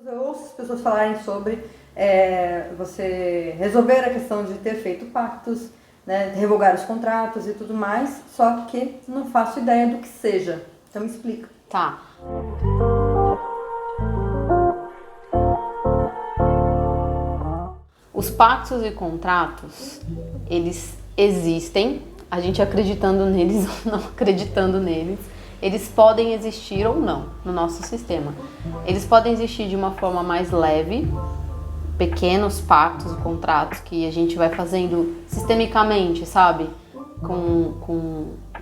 Eu ouço as pessoas falarem sobre você resolver a questão de ter feito pactos, né, revogar os contratos e tudo mais, só que não faço ideia do que seja. Então me explica. Tá. Os pactos e contratos, eles existem, a gente acreditando neles ou não acreditando neles, eles podem existir ou não no nosso sistema. Eles podem existir de uma forma mais leve, pequenos pactos e contratos que a gente vai fazendo sistemicamente, sabe?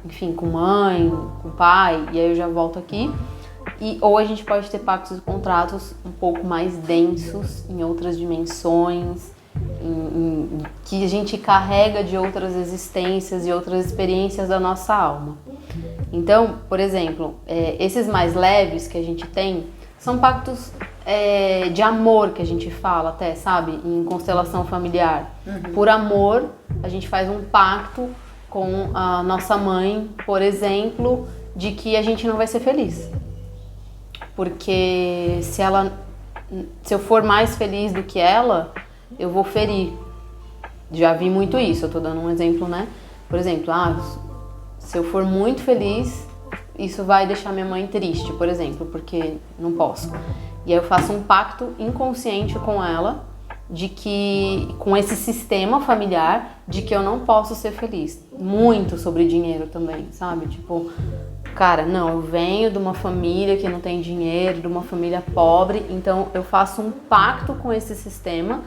Enfim, com mãe, com pai, e aí eu já volto aqui. Ou a gente pode ter pactos e contratos um pouco mais densos, em outras dimensões, que a gente carrega de outras existências e outras experiências da nossa alma. Então, por exemplo, esses mais leves que a gente tem são pactos de amor que a gente fala até, sabe? Em constelação familiar. Por amor, a gente faz um pacto com a nossa mãe, por exemplo, de que a gente não vai ser feliz. Porque se eu for mais feliz do que ela, eu vou ferir. Já vi muito isso, eu tô dando um exemplo, né? Por exemplo, se eu for muito feliz, isso vai deixar minha mãe triste, por exemplo, porque não posso. E aí eu faço um pacto inconsciente com ela, de que, com esse sistema familiar, de que eu não posso ser feliz. Muito sobre dinheiro também, sabe? Tipo, cara, não, eu venho de uma família que não tem dinheiro, de uma família pobre, então eu faço um pacto com esse sistema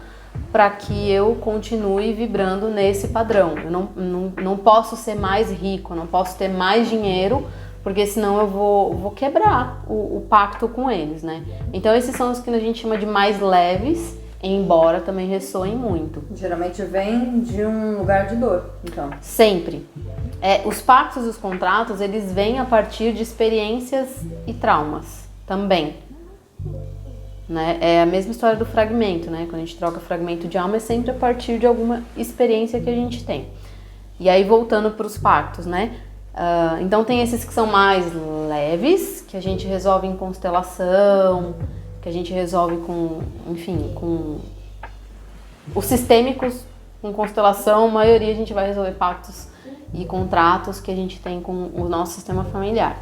para que eu continue vibrando nesse padrão. Eu não posso ser mais rico, não posso ter mais dinheiro, porque senão eu vou quebrar o pacto com eles, né? Então esses são os que a gente chama de mais leves, embora também ressoem muito. Geralmente vem de um lugar de dor, então. Sempre. Os pactos e os contratos, eles vêm a partir de experiências e traumas também. Né? É a mesma história do fragmento, né? Quando a gente troca fragmento de alma, é sempre a partir de alguma experiência que a gente tem. E aí, voltando para os pactos, né? Então tem esses que são mais leves, que a gente resolve em constelação, que a gente resolve com os sistêmicos, com constelação, a maioria a gente vai resolver pactos e contratos que a gente tem com o nosso sistema familiar.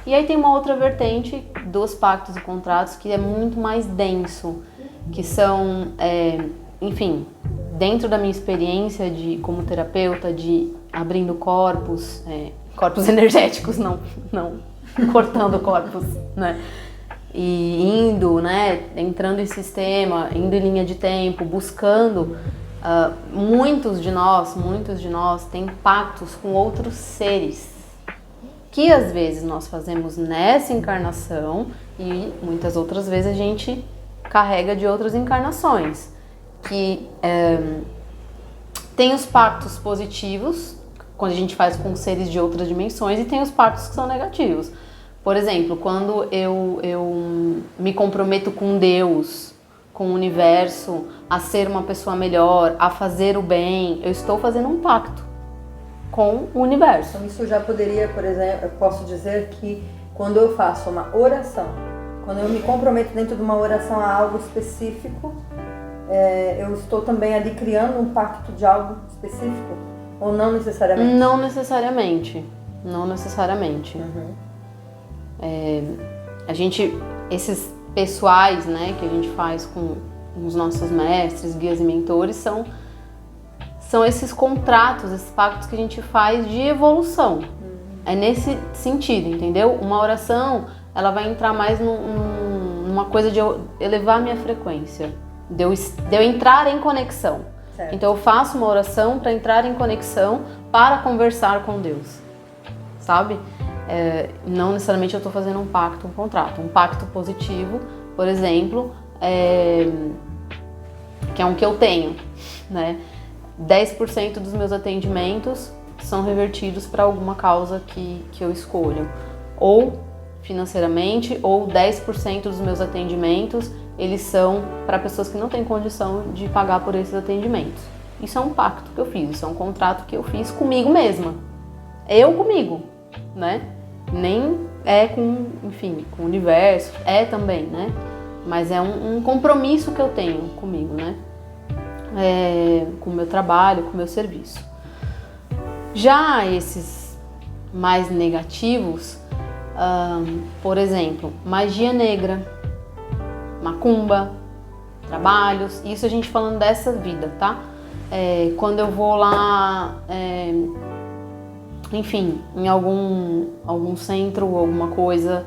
E aí tem uma outra vertente dos pactos e contratos que é muito mais denso, que são, dentro da minha experiência como terapeuta, de abrindo corpos energéticos, não cortando corpos, né? E indo, né, entrando em sistema, indo em linha de tempo, buscando, muitos de nós têm pactos com outros seres, que às vezes nós fazemos nessa encarnação e muitas outras vezes a gente carrega de outras encarnações. Que tem os pactos positivos, quando a gente faz com seres de outras dimensões, e tem os pactos que são negativos. Por exemplo, quando eu me comprometo com Deus, com o universo, a ser uma pessoa melhor, a fazer o bem, eu estou fazendo um pacto com o universo. Então isso já poderia, por exemplo, eu posso dizer que quando eu faço uma oração, quando eu me comprometo dentro de uma oração a algo específico, eu estou também ali criando um pacto de algo específico? Ou não necessariamente? Não necessariamente. Não necessariamente. Esses pessoais, né, que a gente faz com os nossos mestres, guias e mentores, são esses contratos, esses pactos que a gente faz de evolução. É nesse sentido, entendeu? Uma oração, ela vai entrar mais numa coisa de eu elevar a minha frequência, de eu entrar em conexão. Certo. Então eu faço uma oração para entrar em conexão, para conversar com Deus, sabe? Não necessariamente eu estou fazendo um pacto, um contrato. Um pacto positivo, por exemplo, que é um que eu tenho, né? 10% dos meus atendimentos são revertidos para alguma causa que eu escolho. Ou financeiramente, ou 10% dos meus atendimentos, eles são para pessoas que não têm condição de pagar por esses atendimentos. Isso é um pacto que eu fiz, isso é um contrato que eu fiz comigo mesma. Eu comigo, né? Nem é com o universo, também, né? mas é um compromisso que eu tenho comigo, né? Com o meu trabalho, com o meu serviço. Já esses mais negativos, por exemplo, magia negra, macumba, trabalhos, isso a gente falando dessa vida, tá? Quando eu vou lá, enfim, em algum centro ou alguma coisa,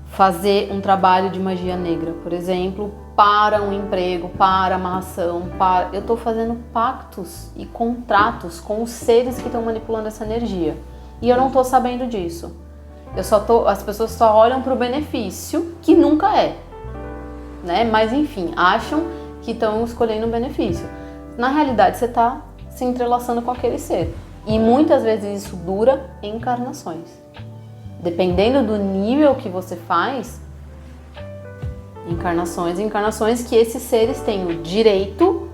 fazer um trabalho de magia negra, por exemplo, para um emprego, para amarração, eu estou fazendo pactos e contratos com os seres que estão manipulando essa energia. E eu não estou sabendo disso. As pessoas só olham para o benefício, que nunca é, né? Mas enfim, acham que estão escolhendo um benefício. Na realidade, você está se entrelaçando com aquele ser. E muitas vezes isso dura encarnações. Dependendo do nível que você faz, encarnações que esses seres têm o direito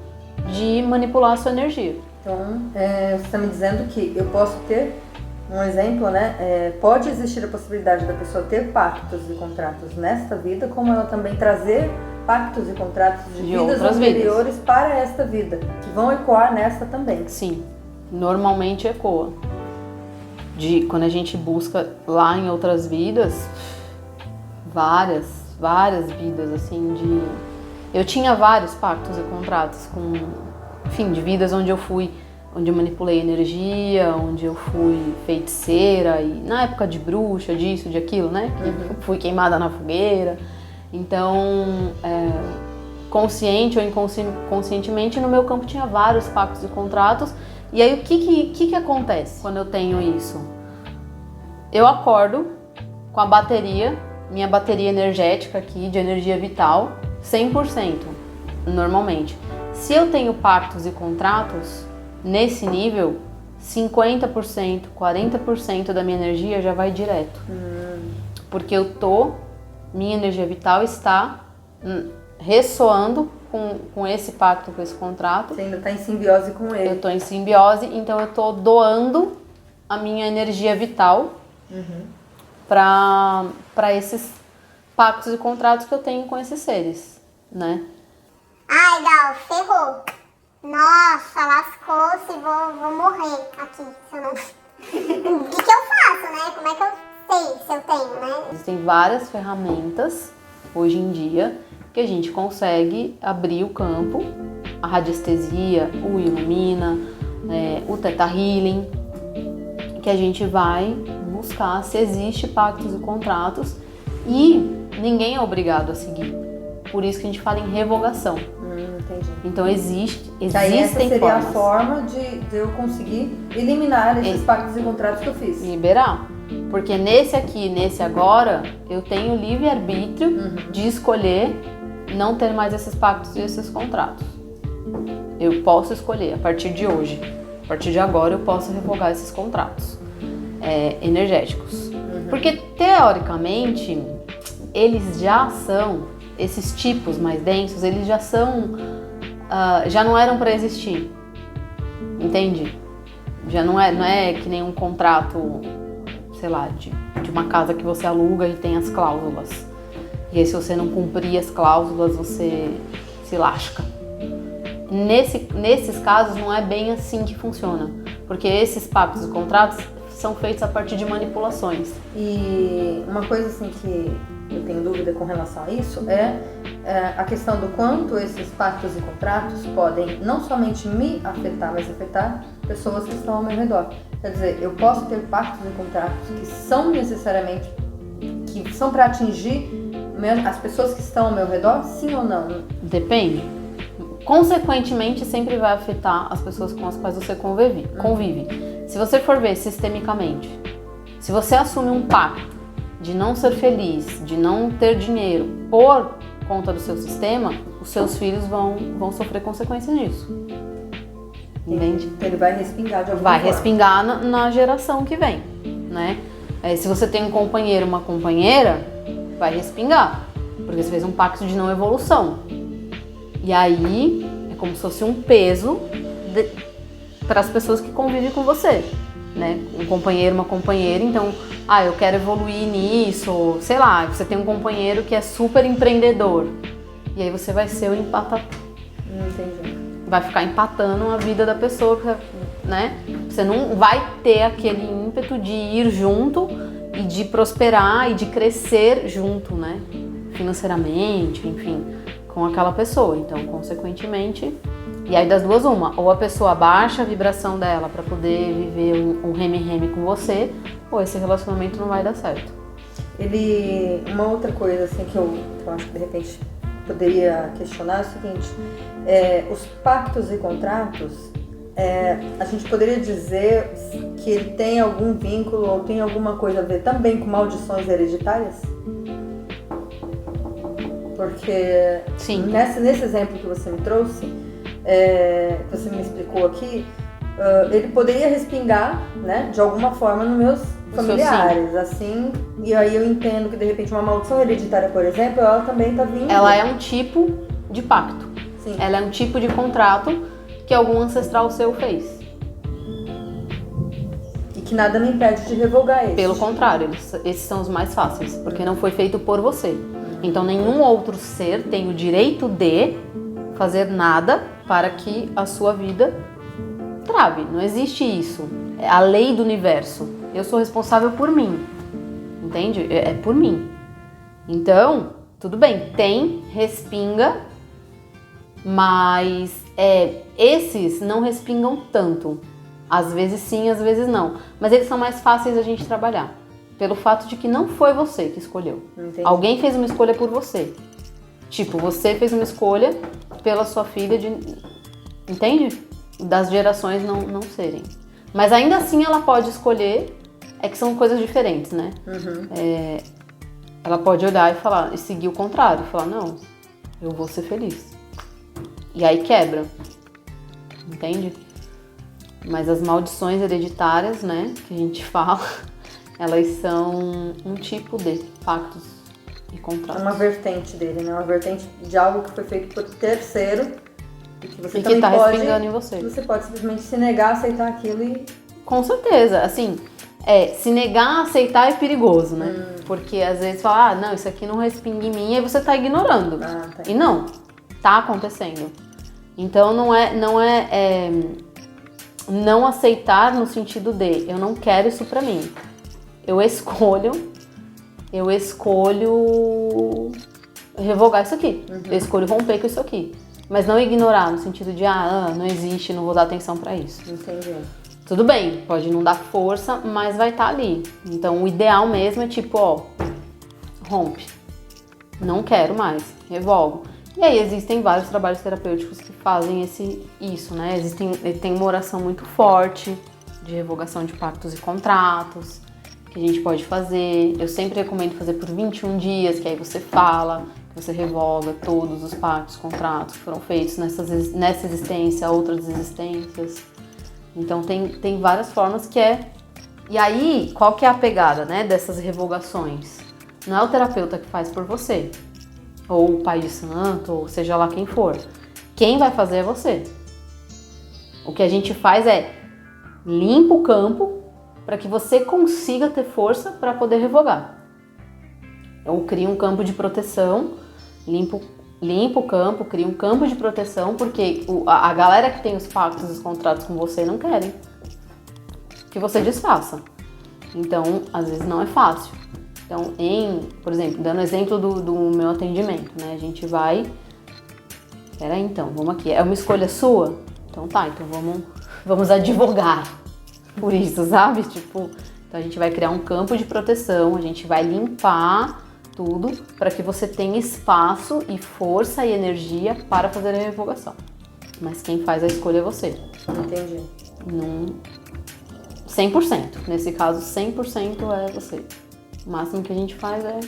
de manipular a sua energia. Então, você está me dizendo que eu posso ter um exemplo, né? Pode existir a possibilidade da pessoa ter pactos e contratos nesta vida, como ela também trazer pactos e contratos de vidas anteriores para esta vida, que vão ecoar nesta também. Sim, normalmente ecoa. Quando a gente busca lá em outras vidas, várias vidas, assim, eu tinha vários pactos e contratos de vidas onde eu manipulei energia, onde eu fui feiticeira, e na época de bruxa, disso, de aquilo, né? Que fui queimada na fogueira. Então, consciente ou inconscientemente, no meu campo tinha vários pactos e contratos. E aí, o que acontece quando eu tenho isso? Eu acordo com a minha bateria energética aqui, de energia vital, 100%, normalmente. Se eu tenho pactos e contratos, nesse nível, 50%, 40% da minha energia já vai direto. Porque minha energia vital está ressoando com esse pacto, com esse contrato. Você ainda está em simbiose com ele. Eu estou em simbiose, então eu estou doando a minha energia vital para esses pactos e contratos que eu tenho com esses seres, né? Ai, Gal, ferrou. Nossa, lascou-se, vou morrer aqui, se eu não... O que eu faço, né? Como é que eu sei se eu tenho, né? Existem várias ferramentas, hoje em dia, que a gente consegue abrir o campo, a radiestesia, o Ilumina, o Theta Healing, que a gente vai buscar se existe pactos e contratos, e ninguém é obrigado a seguir. Por isso que a gente fala em revogação. Entendi. Então existem essa seria formas. A forma de eu conseguir eliminar esses pactos e contratos que eu fiz. Liberar. Porque nesse agora, eu tenho livre-arbítrio de escolher não ter mais esses pactos e esses contratos. Eu posso escolher a partir de hoje. A partir de agora eu posso revogar esses contratos energéticos. Porque teoricamente, eles já são, esses tipos mais densos, eles já são, já não eram para existir. Entende? Já não é que nem um contrato, sei lá, de uma casa que você aluga e tem as cláusulas. E aí, se você não cumprir as cláusulas, você se lasca. Nesses casos, não é bem assim que funciona. Porque esses pactos e contratos são feitos a partir de manipulações. E uma coisa assim que eu tenho dúvida com relação a isso é a questão do quanto esses pactos e contratos podem não somente me afetar, mas afetar pessoas que estão ao meu redor. Quer dizer, eu posso ter pactos e contratos que são necessariamente, que são para atingir as pessoas que estão ao meu redor, sim ou não? Depende. Consequentemente, sempre vai afetar as pessoas com as quais você convive. Se você for ver sistemicamente, se você assume um pacto de não ser feliz, de não ter dinheiro por conta do seu sistema, os seus filhos vão sofrer consequências disso. Entende? Então ele vai respingar de alguma forma. Vai respingar na geração que vem, né? Se você tem um companheiro, uma companheira, vai respingar, porque você fez um pacto de não evolução. E aí é como se fosse um peso para as pessoas que convivem com você, né? Um companheiro, uma companheira. Então, eu quero evoluir nisso, sei lá, você tem um companheiro que é super empreendedor. E aí você vai ser o empatador. Entendi. Vai ficar empatando a vida da pessoa, né? Você não vai ter aquele ímpeto de ir junto e de prosperar e de crescer junto, né? Financeiramente, enfim, com aquela pessoa. Então, consequentemente, e aí das duas uma, ou a pessoa baixa a vibração dela para poder viver um reme-reme com você, ou esse relacionamento não vai dar certo. Uma outra coisa assim que eu acho que de repente poderia questionar é o seguinte, os pactos e contratos, a gente poderia dizer que ele tem algum vínculo ou tem alguma coisa a ver também com maldições hereditárias? Porque Sim. Nesse exemplo que você me trouxe, que você me explicou aqui, ele poderia respingar, né, de alguma forma nos meus familiares, assim, e aí eu entendo que de repente uma maldição hereditária, por exemplo, ela também está vindo. Ela é um tipo de pacto. Sim. Ela é um tipo de contrato que algum ancestral seu fez. E que nada me impede de revogar esse. Pelo contrário, esses são os mais fáceis, porque não foi feito por você. Então nenhum outro ser tem o direito de fazer nada para que a sua vida trave. Não existe isso. É a lei do universo. Eu sou responsável por mim. Entende? É por mim. Então, tudo bem, respinga, mas esses não respingam tanto. Às vezes sim, às vezes não. Mas eles são mais fáceis a gente trabalhar. Pelo fato de que não foi você que escolheu. Entendi. Alguém fez uma escolha por você. Tipo, você fez uma escolha pela sua filha entende? Das gerações não serem. Mas ainda assim ela pode escolher, que são coisas diferentes, né? Uhum. Ela pode olhar e seguir o contrário, falar, não, eu vou ser feliz. E aí quebra. Entende? Mas as maldições hereditárias, né, que a gente fala, elas são um tipo de pactos e contratos. É uma vertente dele, né? Uma vertente de algo que foi feito por terceiro e que você e também que tá pode... respingando em você. Você pode simplesmente se negar a aceitar aquilo e... Com certeza, assim, se negar a aceitar é perigoso, né? Porque às vezes fala, não, isso aqui não respinga em mim, aí você tá ignorando. Tá. E não, tá acontecendo. Então não não aceitar no sentido de eu não quero isso pra mim. Eu escolho revogar isso aqui. Eu escolho romper com isso aqui. Mas não ignorar no sentido de não existe, não vou dar atenção pra isso. Entendi. Tudo bem, pode não dar força, mas vai estar ali. Então o ideal mesmo é tipo, rompe. Não quero mais, revogo. E aí existem vários trabalhos terapêuticos que fazem isso, né? Tem uma oração muito forte de revogação de pactos e contratos que a gente pode fazer. Eu sempre recomendo fazer por 21 dias, que aí você fala, que você revoga todos os pactos, contratos que foram feitos nessa existência, outras existências. Então tem várias formas que E aí, qual que é a pegada, né, dessas revogações? Não é o terapeuta que faz por você, ou o pai de santo, ou seja lá quem for. Quem vai fazer é você. O que a gente faz é limpa o campo para que você consiga ter força para poder revogar. Ou cria um campo de proteção, limpa o campo, cria um campo de proteção, porque a galera que tem os pactos e os contratos com você não querem que você desfaça. Então, às vezes não é fácil. Então, por exemplo, dando exemplo do meu atendimento, né? A gente vai... Peraí, então, vamos aqui. É uma escolha sua? Então tá, então vamos advogar por isso, sabe? Tipo, então a gente vai criar um campo de proteção, a gente vai limpar tudo para que você tenha espaço e força e energia para fazer a revogação. Mas quem faz a escolha é você. Entendi. 100%. Nesse caso, 100% é você. O máximo que a gente faz é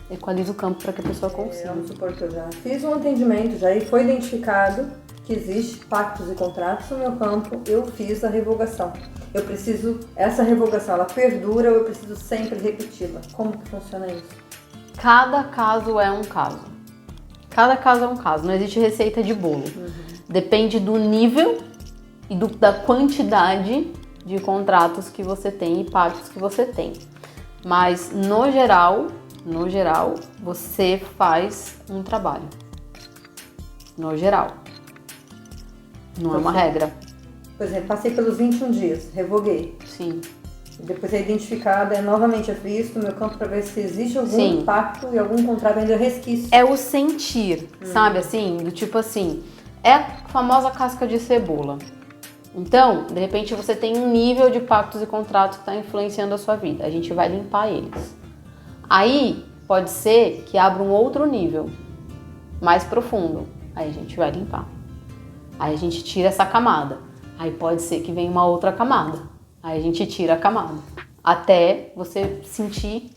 equaliza o campo para que a pessoa consiga. Vamos supor que eu já fiz um atendimento já e foi identificado que existe pactos e contratos no meu campo, eu fiz a revogação. Eu preciso, essa revogação, ela perdura ou eu preciso sempre repeti-la? Como que funciona isso? Cada caso é um caso. Cada caso é um caso, não existe receita de bolo. Depende do nível e da quantidade de contratos que você tem e pactos que você tem. Mas no geral, você faz um trabalho. No geral. Não é uma regra. Por exemplo, passei pelos 21 dias, revoguei. Sim. Depois é identificado, novamente é visto no meu campo para ver se existe algum Sim. impacto e algum contrato ainda resquício. É o sentir, sabe assim? Do tipo assim, é a famosa casca de cebola. Então, de repente você tem um nível de pactos e contratos que está influenciando a sua vida. A gente vai limpar eles. Aí, pode ser que abra um outro nível, mais profundo. Aí a gente vai limpar. Aí a gente tira essa camada. Aí pode ser que venha uma outra camada. Aí a gente tira a camada. Até você sentir,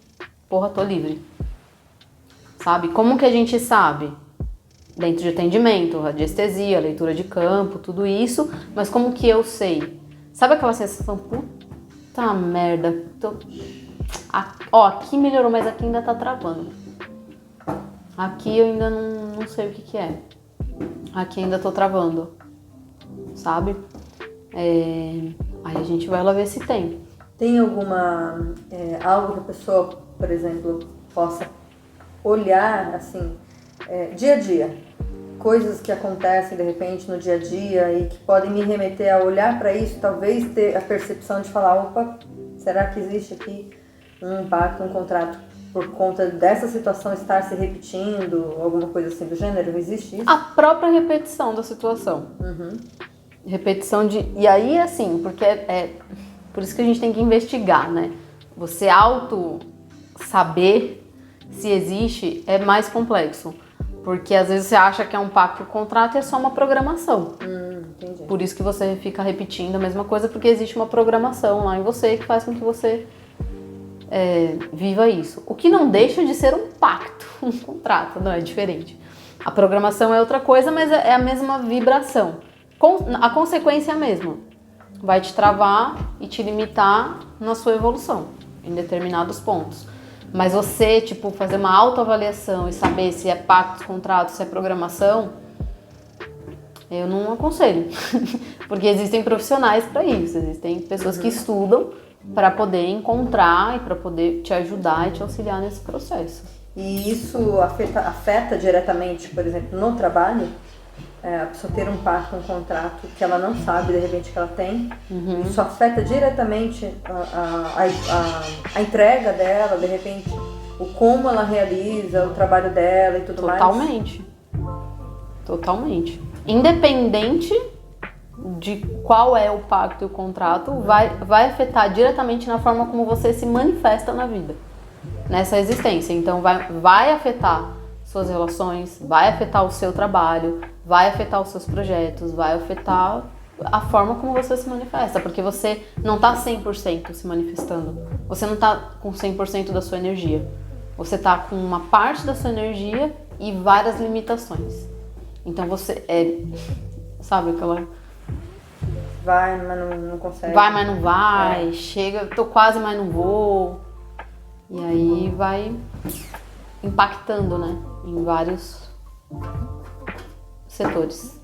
porra, tô livre. Sabe? Como que a gente sabe? Dentro de atendimento, radiestesia, leitura de campo, tudo isso. Mas como que eu sei? Sabe aquela sensação, puta merda. Aqui melhorou, mas aqui ainda tá travando. Aqui eu ainda não sei o que é. Aqui ainda tô travando. Sabe? Aí a gente vai lá ver se tem. Tem alguma algo que a pessoa, por exemplo, possa olhar assim, dia a dia, coisas que acontecem de repente no dia a dia e que podem me remeter a olhar para isso, talvez ter a percepção de falar, opa, será que existe aqui um impacto, um contrato por conta dessa situação estar se repetindo, alguma coisa assim do gênero? Existe isso? A própria repetição da situação. Repetição de... E aí, assim, porque por isso que a gente tem que investigar, né? Você saber se existe é mais complexo. Porque às vezes você acha que é um pacto ou contrato e é só uma programação. Entendi. Por isso que você fica repetindo a mesma coisa, porque existe uma programação lá em você que faz com que você viva isso. O que não deixa de ser um pacto, um contrato, não é diferente. A programação é outra coisa, mas é a mesma vibração. A consequência é a mesma. Vai te travar e te limitar na sua evolução, em determinados pontos. Mas você, fazer uma autoavaliação e saber se é pactos, contratos, se é programação, eu não aconselho. Porque existem profissionais para isso, existem pessoas que estudam para poder encontrar e para poder te ajudar e te auxiliar nesse processo. E isso afeta diretamente, por exemplo, no trabalho? A pessoa ter um pacto, um contrato que ela não sabe, de repente, que ela tem. Isso afeta diretamente a entrega dela, de repente, o como ela realiza o trabalho dela e tudo mais. Totalmente. Independente de qual é o pacto e o contrato, vai afetar diretamente na forma como você se manifesta na vida, nessa existência. Então vai afetar suas relações, vai afetar o seu trabalho, vai afetar os seus projetos, vai afetar a forma como você se manifesta, porque você não tá 100% se manifestando, você não tá com 100% da sua energia, você tá com uma parte da sua energia e várias limitações. Então você sabe aquela... Vai, mas não consegue. Vai, mas não vai, chega, tô quase, mas não vou. E aí vai impactando, né, em vários setores.